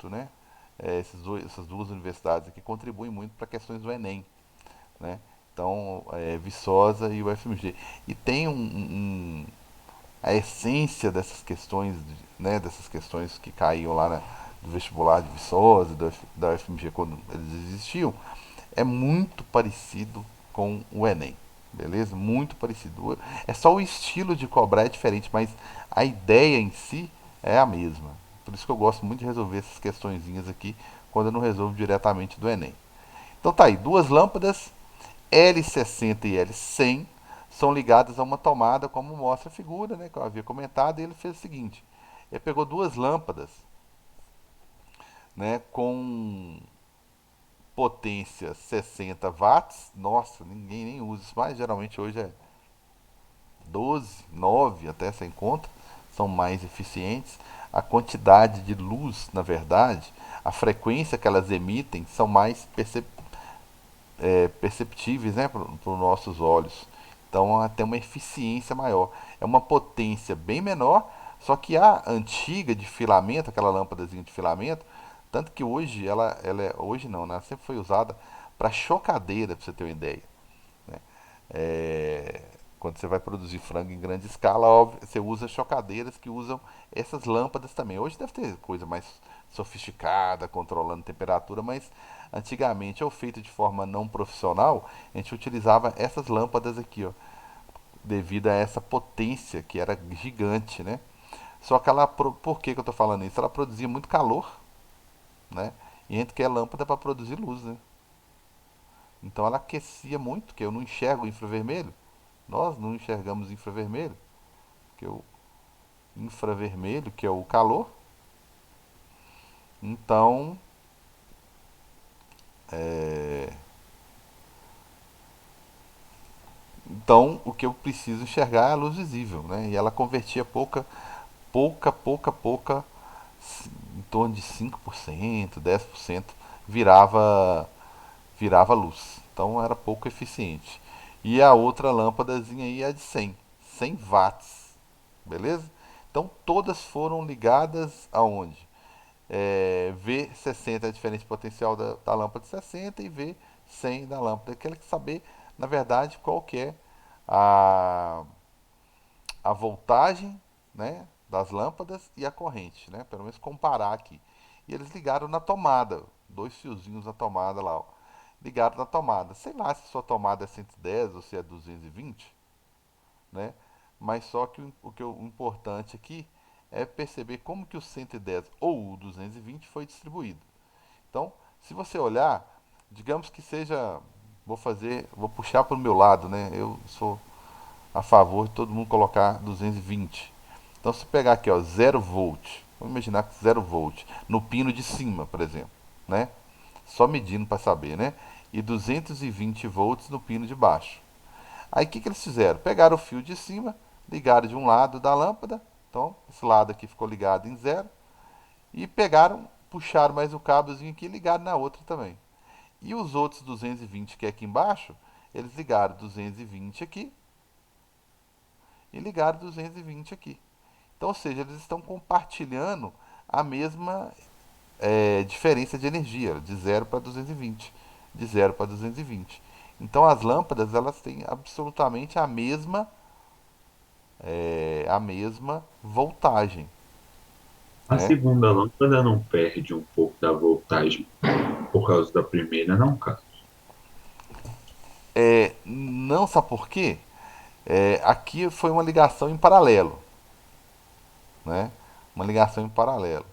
muito, né? Essas duas universidades aqui contribuem muito para questões do Enem, né? Então, Viçosa e o FMG. E tem a essência dessas questões, né? Dessas questões que caíam lá do vestibular de Viçosa, da UFMG quando eles existiam, é muito parecido com o Enem. Beleza? Muito parecido. É só o estilo de cobrar é diferente, mas a ideia em si é a mesma. Por isso que eu gosto muito de resolver essas questõezinhas aqui quando eu não resolvo diretamente do Enem. Então tá aí, duas lâmpadas L60 e L100 são ligadas a uma tomada, como mostra a figura, né, que eu havia comentado, e ele fez o seguinte: ele pegou duas lâmpadas, né, com potência 60 watts. Nossa, ninguém nem usa isso mais, geralmente hoje é 12, 9 até sem conta, são mais eficientes. A quantidade de luz, na verdade, a frequência que elas emitem são mais perceptíveis, né, para os nossos olhos. Então ela tem uma eficiência maior. É uma potência bem menor, só que a antiga de filamento, aquela lâmpadazinha de filamento, tanto que hoje ela é, hoje não, né, ela sempre foi usada para chocadeira, para você ter uma ideia. Né? É, quando você vai produzir frango em grande escala, óbvio, você usa chocadeiras que usam essas lâmpadas também. Hoje deve ter coisa mais sofisticada, controlando temperatura, mas antigamente, ou feito de forma não profissional, a gente utilizava essas lâmpadas aqui, ó, devido a essa potência que era gigante, né? Só que ela, por que, que eu estou falando isso? Ela produzia muito calor, né? E a gente quer lâmpada para produzir luz, né? Então ela aquecia muito, que eu não enxergo infravermelho. Nós não enxergamos infravermelho, que o infravermelho, que é o calor. Então, é, então o que eu preciso enxergar é a luz visível, né? E ela convertia pouca, em torno de 5%, 10% virava virava luz. Então era pouco eficiente. E a outra lâmpadazinha aí é de 100 watts, beleza? Então todas foram ligadas aonde? V60 é a diferença potencial da lâmpada de 60 e V100 da lâmpada. Quer saber, na verdade, qual que é a, a voltagem, né, das lâmpadas e a corrente, né? Pelo menos comparar aqui. E eles ligaram na tomada, dois fiozinhos na tomada lá, ó. Ligaram na tomada. Sei lá se sua tomada é 110 ou se é 220, né? Mas só que o importante aqui é perceber como que o 110 ou o 220 foi distribuído. Então, se você olhar, digamos que seja, vou puxar para o meu lado, né? Eu sou a favor de todo mundo colocar 220. Então, se pegar aqui, ó, 0 volt, vamos imaginar que 0 volt no pino de cima, por exemplo, né? Só medindo para saber, né? E 220 volts no pino de baixo. Aí o que eles fizeram? Pegaram o fio de cima, ligaram de um lado da lâmpada, então esse lado aqui ficou ligado em zero, e pegaram, puxaram mais o cabozinho aqui e ligaram na outra também. E os outros 220 que é aqui embaixo, eles ligaram 220 aqui e ligaram 220 aqui. Então, ou seja, eles estão compartilhando a mesma diferença de energia, de 0 para 220, de 0 para 220. Então, as lâmpadas elas têm absolutamente a mesma voltagem, A né? segunda lâmpada não perde um pouco da voltagem por causa da primeira, não, cara? Não sabe por quê? Aqui foi uma ligação em paralelo, né? Uma ligação em paralelo.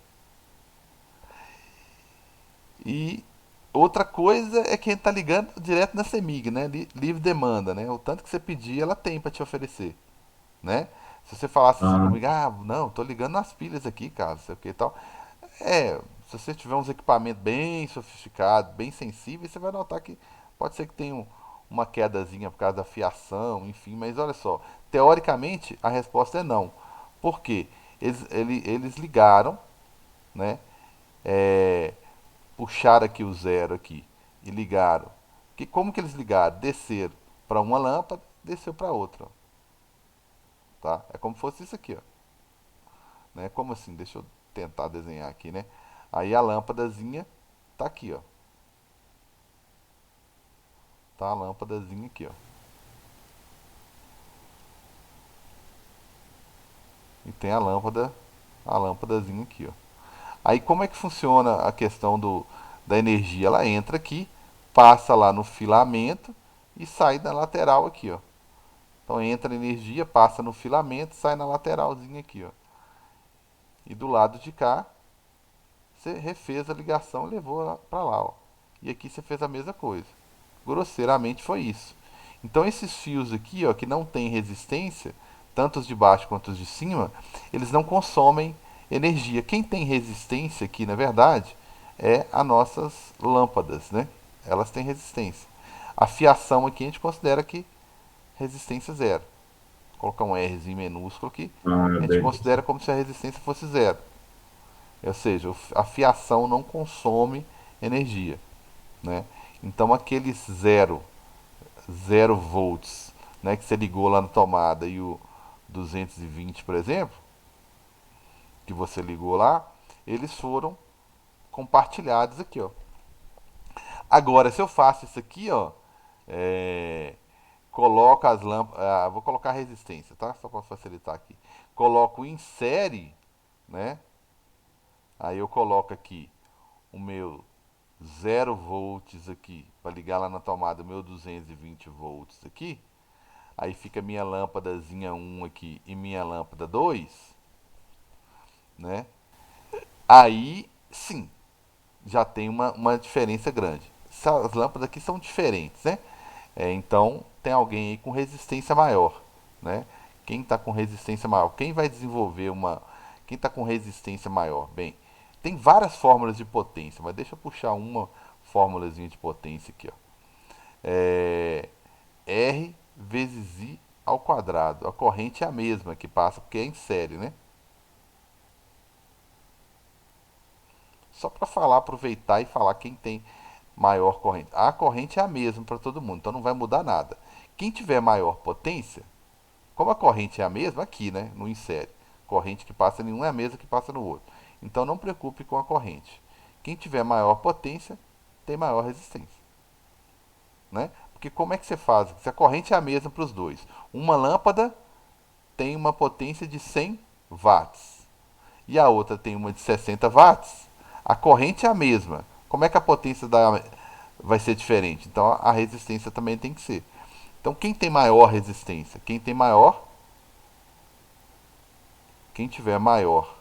E outra coisa é que a gente tá ligando direto na CEMIG, né? Livre demanda, né? O tanto que você pedir, ela tem para te oferecer, né? Se você falasse assim Ah, comigo, ah, não, tô ligando nas pilhas aqui, cara, não sei o que e tal. Se você tiver uns equipamentos bem sofisticados, bem sensíveis, você vai notar que pode ser que tenha uma quedazinha por causa da fiação, enfim, mas olha só, teoricamente a resposta é não. Por quê? Eles ligaram, né? É, puxaram aqui o zero aqui e ligaram. Como que eles ligaram? Desceram para uma lâmpada, desceu para outra, ó, tá? É como se fosse isso aqui, ó. Né? Como assim? Deixa eu tentar desenhar aqui, né? Aí a lâmpadazinha tá aqui, ó. Tá a lâmpadazinha aqui, ó. E tem a lâmpadazinha aqui, ó. Aí como é que funciona a questão da energia? Ela entra aqui, passa lá no filamento e sai da lateral aqui, ó. Então entra a energia, passa no filamento, sai na lateralzinha aqui, ó. E do lado de cá, você refez a ligação e levou para lá, ó. E aqui você fez a mesma coisa. Grosseiramente foi isso. Então esses fios aqui, ó, que não tem resistência, tanto os de baixo quanto os de cima, eles não consomem energia. Quem tem resistência aqui, na verdade, é as nossas lâmpadas, né? Elas têm resistência. A fiação aqui a gente considera que resistência zero. Vou colocar um Rzinho minúsculo aqui, Ah, a gente beleza. considera como se a resistência fosse zero. Ou seja, a fiação não consome energia, né? Então aqueles zero volts, né, que você ligou lá na tomada e o 220, por exemplo, que você ligou lá, eles foram compartilhados aqui, ó. Agora, se eu faço isso aqui, ó, é, coloco as lâmpadas, vou colocar resistência, tá? Só para facilitar aqui. Coloco em série, né? Aí eu coloco aqui o meu 0 volts aqui para ligar lá na tomada, o meu 220 volts aqui. Aí fica minha lâmpadazinha 1 aqui e minha lâmpada 2, né? Aí sim, já tem uma diferença grande. As lâmpadas aqui são diferentes, né? Então tem alguém aí com resistência maior, né? Quem está com resistência maior? Quem vai desenvolver uma. Quem está com resistência maior? Bem, tem várias fórmulas de potência, mas deixa eu puxar uma fórmulazinha de potência aqui, ó. É, R vezes I ao quadrado. A corrente é a mesma que passa, porque é em série, né? Só para falar, aproveitar e falar quem tem maior corrente. A corrente é a mesma para todo mundo, então não vai mudar nada. Quem tiver maior potência, como a corrente é a mesma, aqui, né? No insere. Corrente que passa em um é a mesma que passa no outro. Então não preocupe com a corrente. Quem tiver maior potência tem maior resistência, né? Porque como é que você faz? Se a corrente é a mesma para os dois, uma lâmpada tem uma potência de 100 watts e a outra tem uma de 60 watts, a corrente é a mesma. Como é que a potência vai ser diferente? Então a resistência também tem que ser. Então quem tem maior resistência? Quem tem maior, quem tiver maior.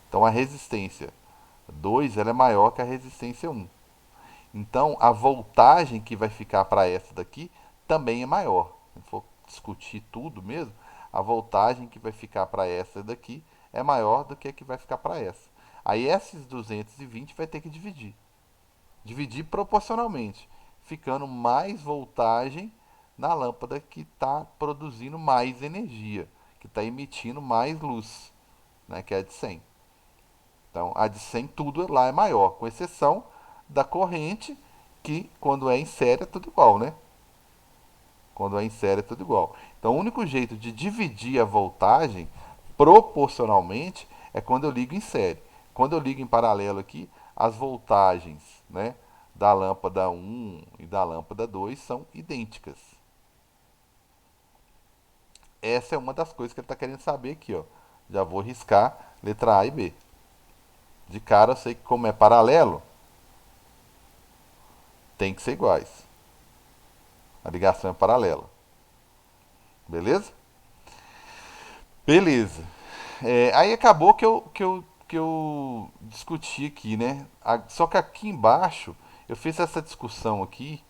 Então a resistência 2 ela é maior que a resistência 1. Então a voltagem que vai ficar para essa daqui também é maior. Se for discutir tudo mesmo, a voltagem que vai ficar para essa daqui é maior do que a que vai ficar para essa. Aí esses 220 vai ter que dividir. Dividir proporcionalmente, ficando mais voltagem na lâmpada que está produzindo mais energia, que está emitindo mais luz, né, que é a de 100. Então, a de 100 tudo lá é maior, com exceção da corrente, que quando é em série é tudo igual, né? Quando é em série é tudo igual. Então, o único jeito de dividir a voltagem proporcionalmente é quando eu ligo em série. Quando eu ligo em paralelo aqui, as voltagens, né, da lâmpada 1 e da lâmpada 2 são idênticas. Essa é uma das coisas que ele está querendo saber aqui, ó. Já vou riscar letra A e B. De cara eu sei que como é paralelo, tem que ser iguais. A ligação é paralela. Beleza? Beleza. Aí acabou que eu discuti aqui, né? Só que aqui embaixo eu fiz essa discussão aqui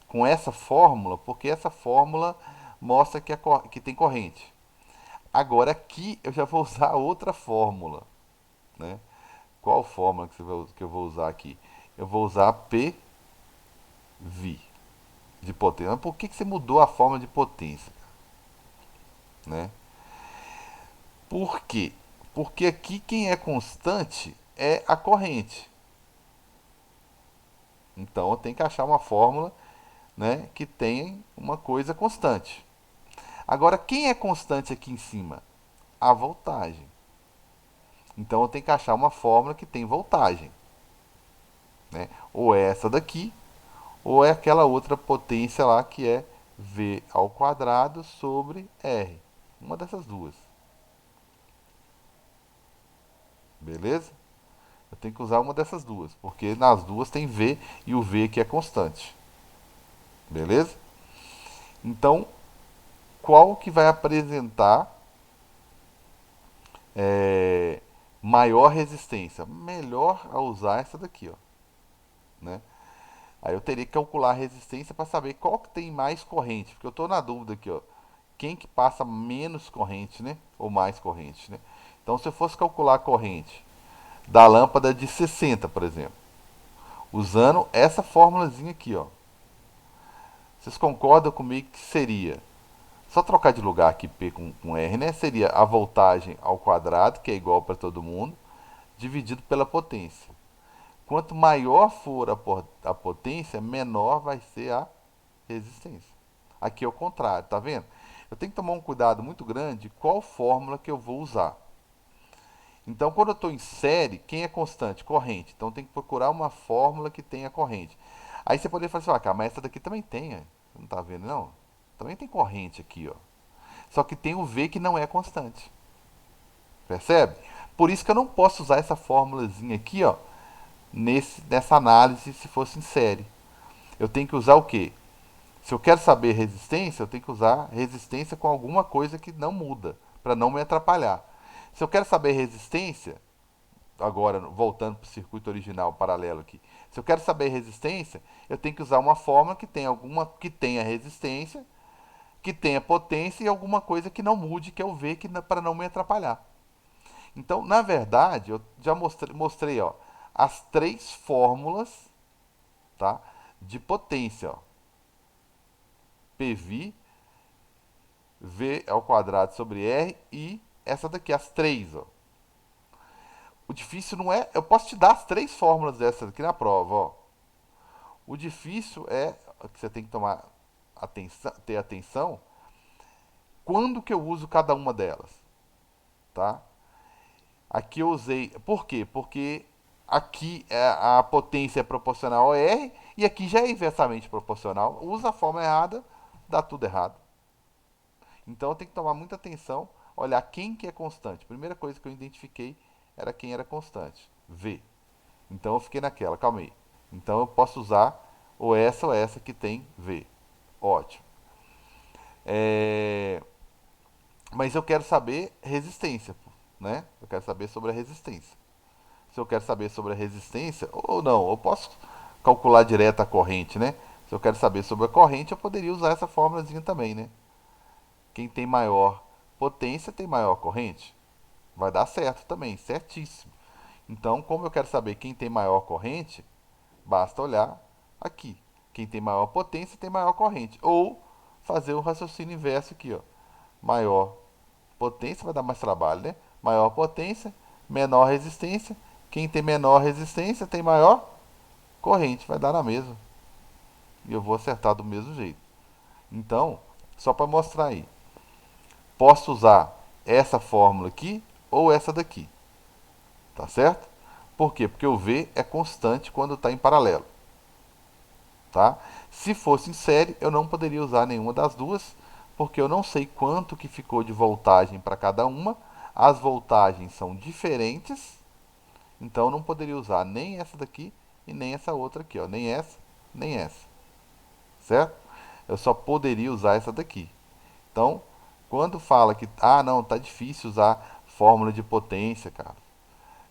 com essa fórmula, porque essa fórmula mostra que tem corrente. Agora aqui eu já vou usar outra fórmula, né? Qual fórmula que eu vou usar aqui? Eu vou usar PV de potência. Mas por que você mudou a fórmula de potência, né? Por quê? Porque aqui quem é constante é a corrente. Então eu tenho que achar uma fórmula, né, que tenha uma coisa constante. Agora, quem é constante aqui em cima? A voltagem. Então eu tenho que achar uma fórmula que tem voltagem. né? Ou é essa daqui, ou é aquela outra potência lá que é V ao quadrado sobre R. Uma dessas duas. Beleza? Eu tenho que usar uma dessas duas, porque nas duas tem V e o V que é constante. Beleza? Então, qual que vai apresentar é, maior resistência? Melhor a usar essa daqui, ó, né? Aí eu teria que calcular a resistência para saber qual que tem mais corrente, porque eu estou na dúvida aqui, ó, quem que passa menos corrente, né? Ou mais corrente, né? Então, se eu fosse calcular a corrente da lâmpada de 60, por exemplo, usando essa formulazinha aqui, ó, vocês concordam comigo que seria só trocar de lugar aqui P com R, né? Seria a voltagem ao quadrado, que é igual para todo mundo, dividido pela potência. Quanto maior for a potência, menor vai ser a resistência. Aqui é o contrário, tá vendo? Eu tenho que tomar um cuidado muito grande qual fórmula que eu vou usar. Então, quando eu estou em série, quem é constante? Corrente. Então, tem que procurar uma fórmula que tenha corrente. Aí você poderia falar assim, ah, cara, mas essa daqui também tem. Você não está vendo, não? Também tem corrente aqui, ó. Só que tem o V que não é constante. Percebe? Por isso que eu não posso usar essa fórmulazinha aqui, ó, nessa análise se fosse em série. Eu tenho que usar o quê? Se eu quero saber resistência, eu tenho que usar resistência com alguma coisa que não muda, para não me atrapalhar. Se eu quero saber resistência, agora voltando para o circuito original paralelo aqui, se eu quero saber resistência, eu tenho que usar uma fórmula que tenha alguma que tenha resistência, que tenha potência e alguma coisa que não mude, que é o V, que para não me atrapalhar. Então, na verdade, eu já mostrei ó, as três fórmulas, tá, de potência. Ó. PV, V ao quadrado sobre R e essa daqui, as três. Ó. O difícil não é. Eu posso te dar as três fórmulas dessas aqui na prova. Ó. O difícil é que você tem que tomar atenção, ter atenção quando que eu uso cada uma delas. Tá? Aqui eu usei. Por quê? Porque aqui a potência é proporcional a R e aqui já é inversamente proporcional. Usa a forma errada, dá tudo errado. Então eu tenho que tomar muita atenção, olhar quem que é constante. Primeira coisa que eu identifiquei era quem era constante. V. Então eu fiquei naquela, calma aí. Então eu posso usar ou essa que tem V. Ótimo. É, mas eu quero saber resistência, né? Eu quero saber sobre a resistência. Se eu quero saber sobre a resistência, ou não, eu posso calcular direto a corrente, né? Se eu quero saber sobre a corrente, eu poderia usar essa fórmulazinha também, né? Quem tem maior potência tem maior corrente. Vai dar certo também, certíssimo. Então, como eu quero saber quem tem maior corrente, basta olhar aqui. Quem tem maior potência tem maior corrente. Ou fazer o raciocínio inverso aqui, ó. Maior potência vai dar mais trabalho, né? Maior potência, menor resistência. Quem tem menor resistência tem maior corrente, vai dar na mesma. E eu vou acertar do mesmo jeito. Então, só para mostrar aí, posso usar essa fórmula aqui ou essa daqui, tá certo? Por quê? Porque o V é constante quando está em paralelo, tá? Se fosse em série, eu não poderia usar nenhuma das duas, porque eu não sei quanto que ficou de voltagem para cada uma. As voltagens são diferentes, então eu não poderia usar nem essa daqui e nem essa outra aqui, ó, nem essa, nem essa, certo? Eu só poderia usar essa daqui. Então, quando fala que, ah, não, tá difícil usar fórmula de potência, cara.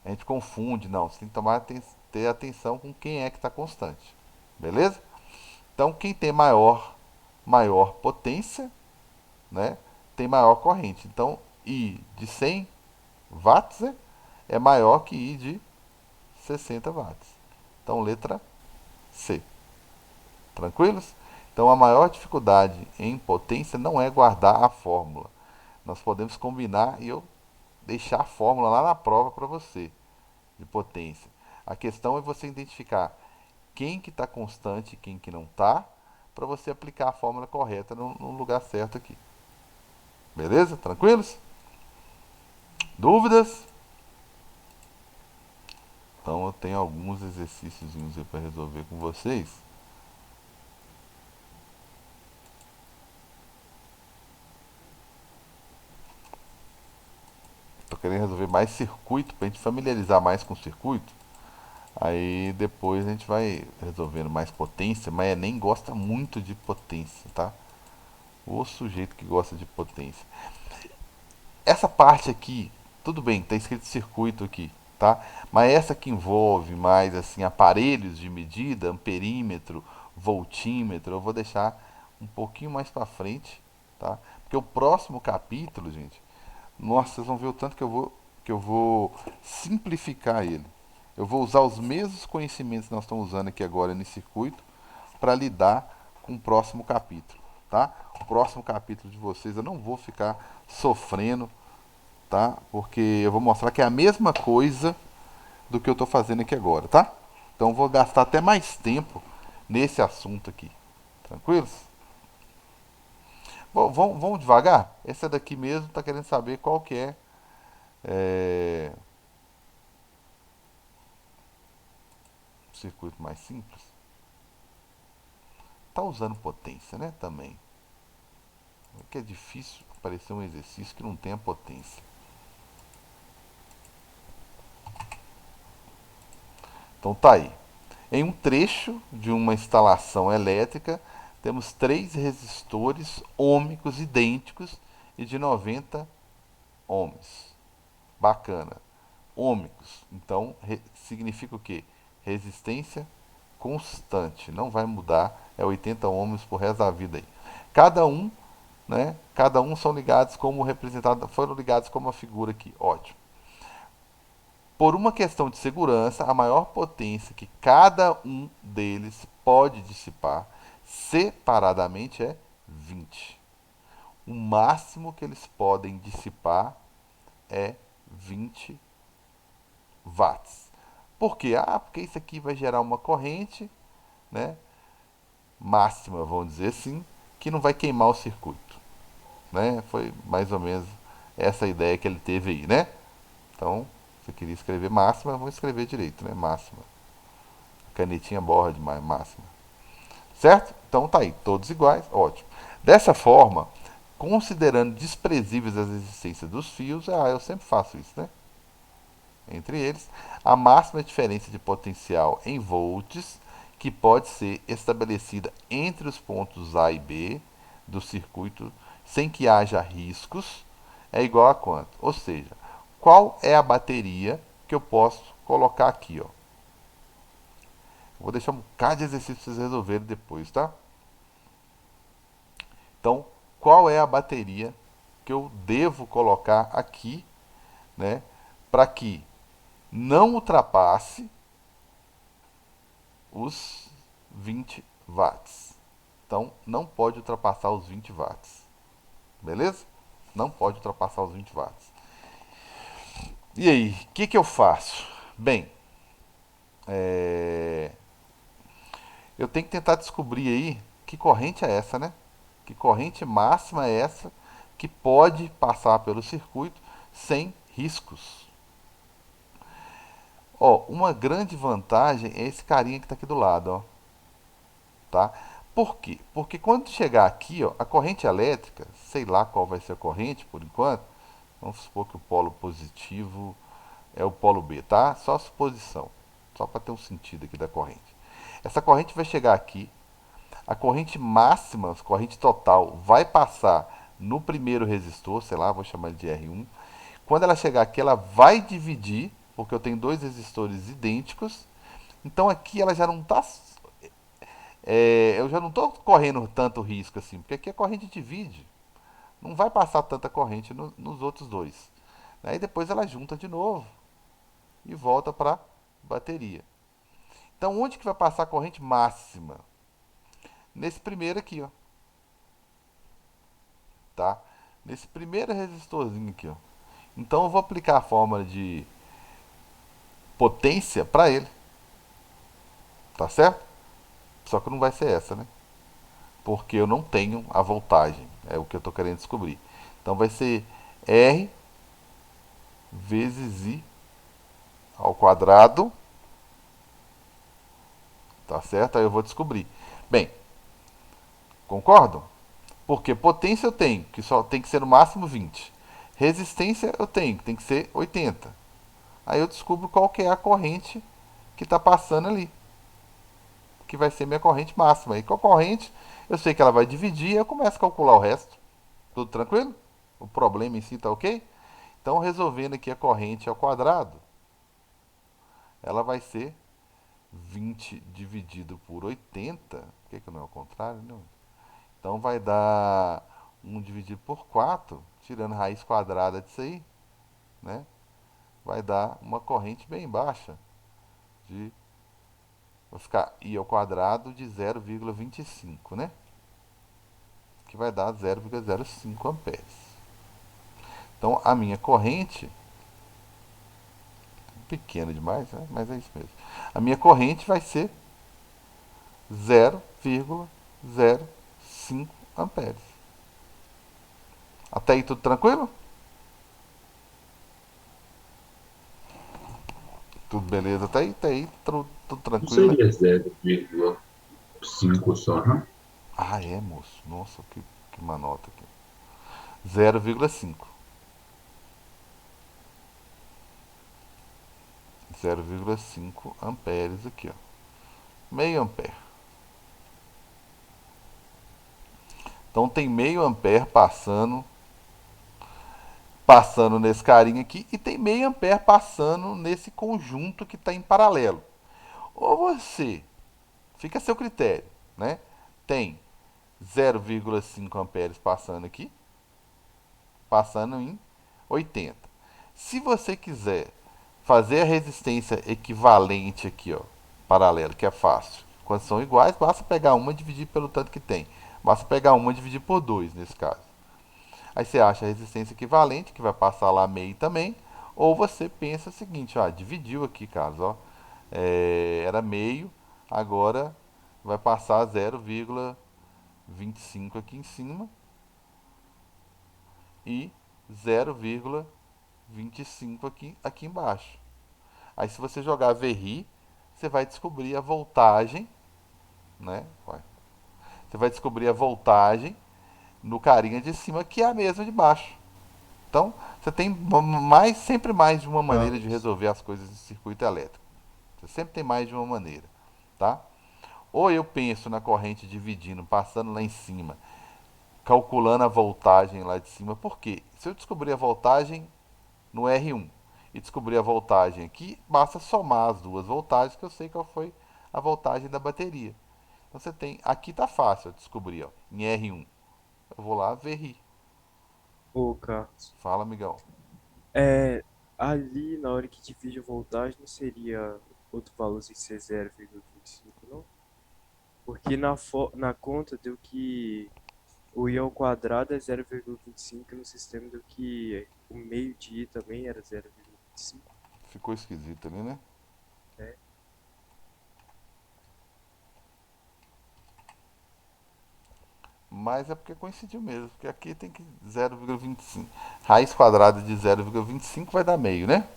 A gente confunde, não. Você tem que ter atenção com quem é que está constante. Beleza? Então, quem tem maior potência, né, tem maior corrente. Então, I de 100 watts é maior que I de 60 watts. Então, letra C. Tranquilos? Então, a maior dificuldade em potência não é guardar a fórmula. Nós podemos combinar e eu deixar a fórmula lá na prova para você de potência. A questão é você identificar quem que está constante e quem que não está, para você aplicar a fórmula correta no lugar certo aqui. Beleza? Tranquilos? Dúvidas? Então eu tenho alguns exercícios aí para resolver com vocês. Tô querendo resolver mais circuito para a gente familiarizar mais com o circuito. Aí depois a gente vai resolvendo mais potência, mas Enem gosta muito de potência, tá? O sujeito que gosta de potência. Essa parte aqui, tudo bem, tá escrito circuito aqui, tá? Mas essa que envolve mais assim aparelhos de medida, amperímetro, voltímetro, eu vou deixar um pouquinho mais para frente, tá? Porque o próximo capítulo, gente, nossa, vocês vão ver o tanto que eu vou simplificar ele. Eu vou usar os mesmos conhecimentos que nós estamos usando aqui agora nesse circuito para lidar com o próximo capítulo, tá? O próximo capítulo de vocês eu não vou ficar sofrendo, tá? Porque eu vou mostrar que é a mesma coisa do que eu estou fazendo aqui agora, tá? Então eu vou gastar até mais tempo nesse assunto aqui. Tranquilos? Bom, vamos devagar? Essa daqui mesmo está querendo saber qual que é o circuito mais simples. Tá usando potência, né? Também. É que é difícil aparecer um exercício que não tenha potência. Então tá aí. Em um trecho de uma instalação elétrica, temos três resistores ômicos idênticos e de 90 ohms. Bacana. Ômicos. Então significa o quê? Resistência constante. Não vai mudar. É 80 ohms por resto da vida aí. Cada um, né? Cada um são ligados como representado, foram ligados como uma figura aqui. Ótimo. Por uma questão de segurança, a maior potência que cada um deles pode dissipar separadamente é 20. O máximo que eles podem dissipar é 20 watts. Por quê? Ah, porque isso aqui vai gerar uma corrente, né, máxima, vamos dizer assim, que não vai queimar o circuito. Né? Foi mais ou menos essa ideia que ele teve aí, né? Então, se queria escrever máxima, vamos escrever direito, né? Máxima. Canetinha borra demais, máxima. Certo? Então tá aí, todos iguais, ótimo. Dessa forma, considerando desprezíveis as resistências dos fios, eu sempre faço isso, né? Entre eles, a máxima diferença de potencial em volts, que pode ser estabelecida entre os pontos A e B do circuito sem que haja riscos, é igual a quanto? Ou seja, qual é a bateria que eu posso colocar aqui, ó? Vou deixar um bocado de exercício para vocês resolverem depois, tá? Então, qual é a bateria que eu devo colocar aqui, né, para que não ultrapasse os 20 watts. Então, não pode ultrapassar os 20 watts. Beleza? Não pode ultrapassar os 20 watts. E aí, o que eu faço? Bem, eu tenho que tentar descobrir aí que corrente é essa, né? Que corrente máxima é essa que pode passar pelo circuito sem riscos. Ó, uma grande vantagem é esse carinha que está aqui do lado, ó, tá? Por quê? Porque quando chegar aqui, ó, a corrente elétrica, sei lá qual vai ser a corrente por enquanto, vamos supor que o polo positivo é o polo B, tá? Só suposição, só para ter um sentido aqui da corrente. Essa corrente vai chegar aqui, a corrente máxima, a corrente total, vai passar no primeiro resistor, sei lá, vou chamar ele de R1. Quando ela chegar aqui, ela vai dividir, porque eu tenho dois resistores idênticos. Então aqui ela já não está, eu já não estou correndo tanto risco assim, porque aqui a corrente divide. Não vai passar tanta corrente nos outros dois. Aí depois ela junta de novo e volta para a bateria. Então onde que vai passar a corrente máxima? Nesse primeiro aqui, ó, tá? Nesse primeiro resistorzinho aqui, ó. Então eu vou aplicar a fórmula de potência para ele, tá certo? Só que não vai ser essa, né? Porque eu não tenho a voltagem, é o que eu estou querendo descobrir. Então vai ser R vezes I ao quadrado, Tá certo? Aí eu vou descobrir. Bem, concordam? Porque potência eu tenho, que só tem que ser no máximo 20. Resistência eu tenho, que tem que ser 80. Aí eu descubro qual que é a corrente que está passando ali, que vai ser minha corrente máxima. E com a corrente, eu sei que ela vai dividir e eu começo a calcular o resto. Tudo tranquilo? O problema em si está ok? Então, resolvendo aqui a corrente ao quadrado, ela vai ser 20 dividido por 80. Por que não é o contrário? Não. Então, vai dar 1 dividido por 4, tirando raiz quadrada disso aí, né? Vai dar uma corrente bem baixa de, vai ficar I ao quadrado de 0,25, né? Que vai dar 0,05 amperes. Então, a minha corrente, pequena demais, né? Mas é isso mesmo. A minha corrente vai ser 0,05 amperes. Até aí tudo tranquilo? Tudo beleza até aí? Até aí tudo Não tranquilo, né? seria 0,5 só, não? Ah, é, moço. Nossa, que manota aqui. 0,5. 0,5 amperes aqui, ó. Meio ampere. Então tem meio ampere passando nesse carinha aqui e tem meio ampere passando nesse conjunto que está em paralelo. Ou você, fica a seu critério, né? Tem 0,5 amperes passando aqui, passando em 80. Se você quiser fazer a resistência equivalente aqui, ó, paralelo, que é fácil. Quando são iguais, basta pegar uma e dividir pelo tanto que tem. Basta pegar uma e dividir por 2 nesse caso. Aí você acha a resistência equivalente, que vai passar lá meio também. Ou você pensa o seguinte, ó, dividiu aqui, Carlos, ó. Era meio, agora vai passar 0,25 aqui em cima e 0,25 aqui embaixo. Aí se você jogar VRI, você vai descobrir a voltagem, né? Você vai descobrir a voltagem no carinha de cima, que é a mesma de baixo. Então, você tem sempre mais de uma maneira de Carlos. resolver as coisas de circuito elétrico. Você sempre tem mais de uma maneira, tá? Ou eu penso na corrente dividindo, passando lá em cima, calculando a voltagem lá de cima. Por quê? Se eu descobrir a voltagem no R1 e descobrir a voltagem aqui, basta somar as duas voltagens que eu sei qual foi a voltagem da bateria. Então você tem, aqui tá fácil de descobrir, ó, em R1. Eu vou lá ver. Ô, Carlos. Fala, amigão. É, ali na hora que divide a voltagem não seria outro valor sem ser 0,25, não? Porque na conta deu que o I ao quadrado é 0,25 e no sistema deu que o meio de I também era 0,25. Ficou esquisito ali, né? É, Mas é porque coincidiu mesmo, porque aqui tem que 0,25. Raiz quadrada de 0,25 vai dar meio, né?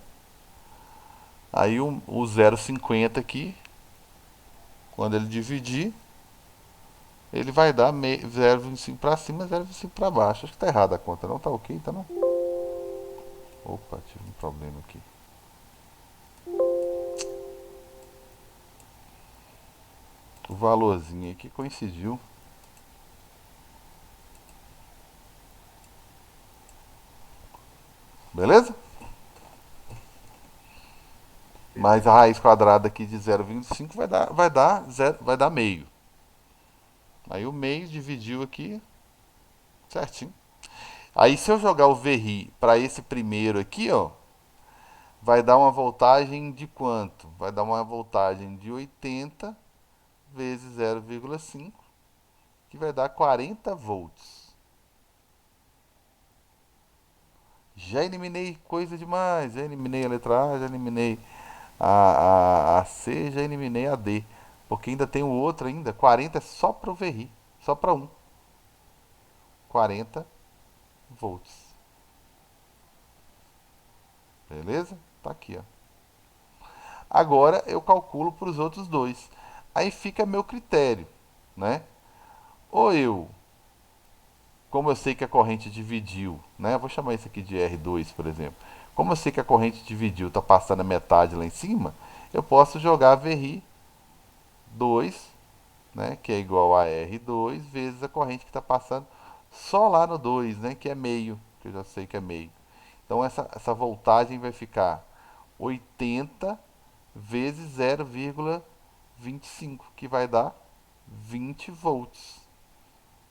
Aí o 0,50 aqui, quando ele dividir, ele vai dar 0,25 para cima, 0,25 para baixo. Acho que tá errada a conta, não? Tá ok, tá não? Opa, tive um problema aqui. O valorzinho aqui coincidiu. Beleza? Mas a beleza. raiz quadrada aqui de 0,25 vai dar meio. Aí o meio dividiu aqui certinho. Aí se eu jogar o VRI para esse primeiro aqui, ó, vai dar uma voltagem de quanto? Vai dar uma voltagem de 80 vezes 0,5, que vai dar 40 volts. Já eliminei coisa demais. Já eliminei a letra A, já eliminei a C, já eliminei a D. Porque ainda tem o outro ainda. 40 é só para o VRI. Só para um. 40 volts. Beleza? Tá aqui, ó. Agora eu calculo para os outros dois. Aí fica meu critério, né? Ou eu, como eu sei que a corrente dividiu, né? Vou chamar isso aqui de R2, por exemplo. Como eu sei que a corrente dividiu, está passando a metade lá em cima, eu posso jogar VRI 2, né? Que é igual a R2 vezes a corrente que está passando só lá no 2, né? Que é meio, que eu já sei que é meio. Então essa voltagem vai ficar 80 vezes 0,25, que vai dar 20 volts.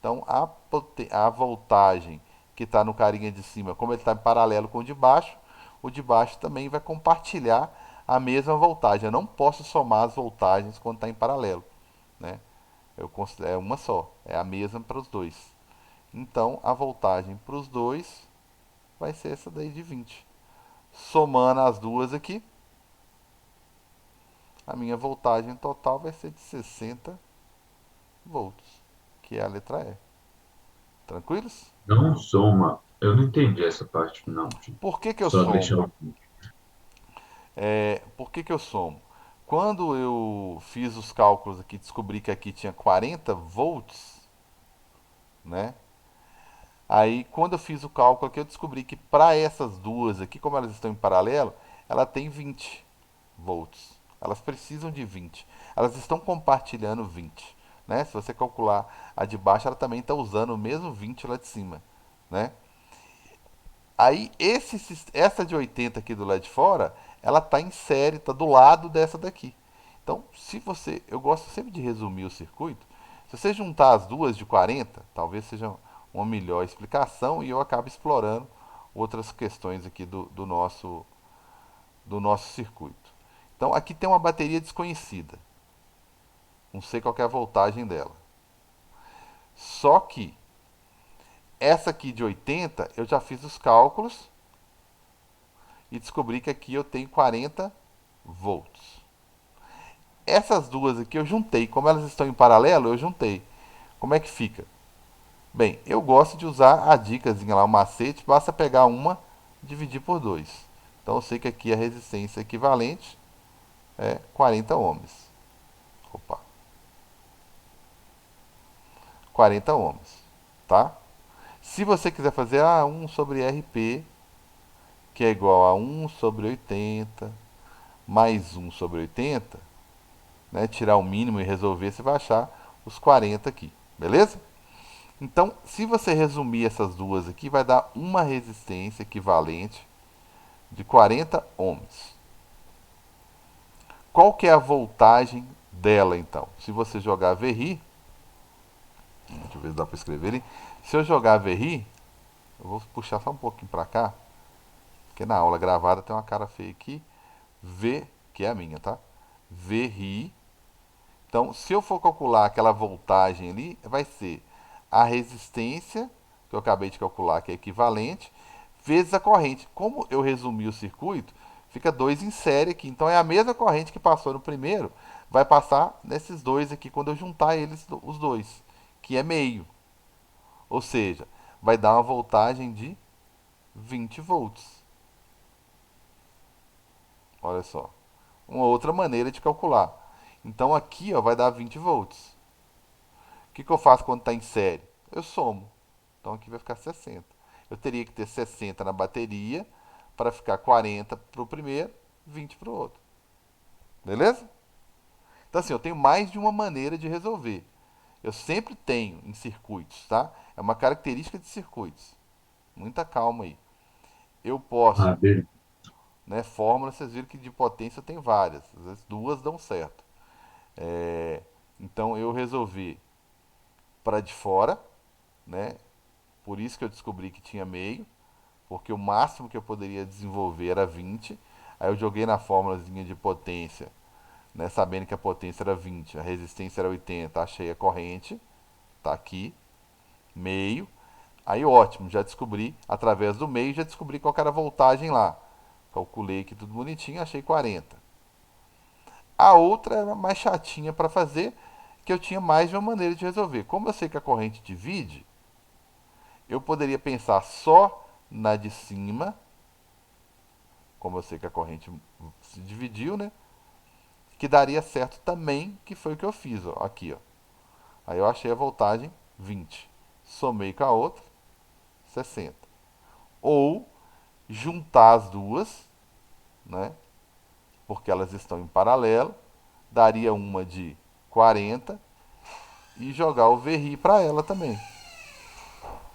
Então a voltagem que está no carinha de cima, como ele está em paralelo com o de baixo também vai compartilhar a mesma voltagem. Eu não posso somar as voltagens quando está em paralelo, né? É uma só, é a mesma para os dois. Então a voltagem para os dois vai ser essa daí de 20. Somando as duas aqui, a minha voltagem total vai ser de 60 volts, que é a letra E. Tranquilos? Não soma. Eu não entendi essa parte final, tio. Por que, que eu Só deixar somo? o. Por que, que eu somo? Quando eu fiz os cálculos aqui, descobri que aqui tinha 40 volts, né? Aí, quando eu fiz o cálculo aqui, eu descobri que para essas duas aqui, como elas estão em paralelo, ela tem 20 volts. Elas precisam de 20. Elas estão compartilhando 20, né? Se você calcular a de baixo, ela também está usando o mesmo 20 lá de cima, né? Aí essa de 80 aqui do lado de fora, ela tá em série, tá do lado dessa daqui. Então, se você, eu gosto sempre de resumir o circuito. Se você juntar as duas de 40, talvez seja uma melhor explicação e eu acabo explorando outras questões aqui do nosso circuito. Então, aqui tem uma bateria desconhecida. Não sei qual é a voltagem dela. Só que essa aqui de 80, eu já fiz os cálculos e descobri que aqui eu tenho 40 volts. Essas duas aqui eu juntei, como elas estão em paralelo, eu juntei. Como é que fica? Bem, eu gosto de usar a dicasinha lá, o macete, basta pegar uma e dividir por 2. Então eu sei que aqui a resistência equivalente é 40 ohms. Opa, 40 ohms, tá? Se você quiser fazer 1 sobre RP, que é igual a 1 sobre 80, mais 1 sobre 80, né, tirar o mínimo e resolver, você vai achar os 40 aqui, beleza? Então, se você resumir essas duas aqui, vai dar uma resistência equivalente de 40 ohms. Qual que é a voltagem dela, então? Se você jogar VRI, deixa eu ver se dá para escrever ali. Se eu jogar VRI, eu vou puxar só um pouquinho para cá, porque na aula gravada tem uma cara feia aqui. V, que é a minha, tá? VRI. Então, se eu for calcular aquela voltagem ali, vai ser a resistência, que eu acabei de calcular, que é equivalente, vezes a corrente. Como eu resumi o circuito, fica 2 em série aqui. Então, é a mesma corrente que passou no primeiro, vai passar nesses dois aqui, quando eu juntar eles, os dois, que é meio. Ou seja, vai dar uma voltagem de 20 volts. Olha só. Uma outra maneira de calcular. Então, aqui ó, vai dar 20 volts. O que, que eu faço quando está em série? Eu somo. Então aqui vai ficar 60. Eu teria que ter 60 na bateria para ficar 40 para o primeiro, 20 para o outro. Beleza? Então assim, eu tenho mais de uma maneira de resolver. Eu sempre tenho em circuitos, tá? É uma característica de circuitos. Muita calma aí. Eu Ah, posso, beleza. né? Fórmulas, vocês viram que de potência tem várias. Às vezes duas dão certo. Então eu resolvi para de fora, né? Por isso que eu descobri que tinha meio, porque o máximo que eu poderia desenvolver era 20. Aí eu joguei na fórmulazinha de potência, né, sabendo que a potência era 20, a resistência era 80, achei a corrente, tá aqui, meio. Aí ótimo, já descobri, através do meio, já descobri qual era a voltagem lá. Calculei aqui tudo bonitinho, achei 40. A outra era mais chatinha para fazer, que eu tinha mais de uma maneira de resolver. Como eu sei que a corrente divide, eu poderia pensar só na de cima, como eu sei que a corrente se dividiu, né? que daria certo também, que foi o que eu fiz, ó, aqui, ó. Aí eu achei a voltagem 20. Somei com a outra, 60. Ou juntar as duas, né? Porque elas estão em paralelo, daria uma de 40 e jogar o VRI para ela também.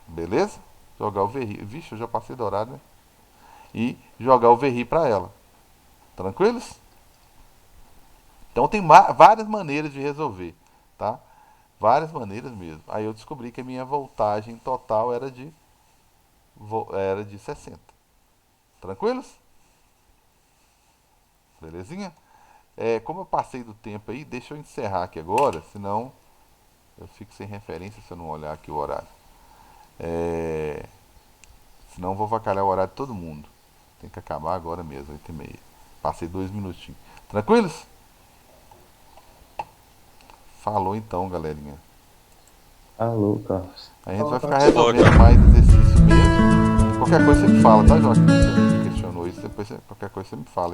Beleza? Jogar o VRI. Vixe, eu já passei do horário, né? E jogar o VRI para ela. Tranquilos? Então tem várias maneiras de resolver, tá? Várias maneiras mesmo. Aí eu descobri que a minha voltagem total era de 60. Tranquilos? Belezinha? Como eu passei do tempo aí, deixa eu encerrar aqui agora, senão eu fico sem referência se eu não olhar aqui o horário. É, Senão eu vou vacalhar o horário de todo mundo. Tem que acabar agora mesmo, 8h30. Passei 2 minutinhos. Tranquilos? Falou então, galerinha. Alô, Carlos. A gente vai ficar Falou, resolvendo cara. mais exercício mesmo. Qualquer coisa você me fala, tá, Joaquim? Você questionou isso, depois qualquer coisa você me fala.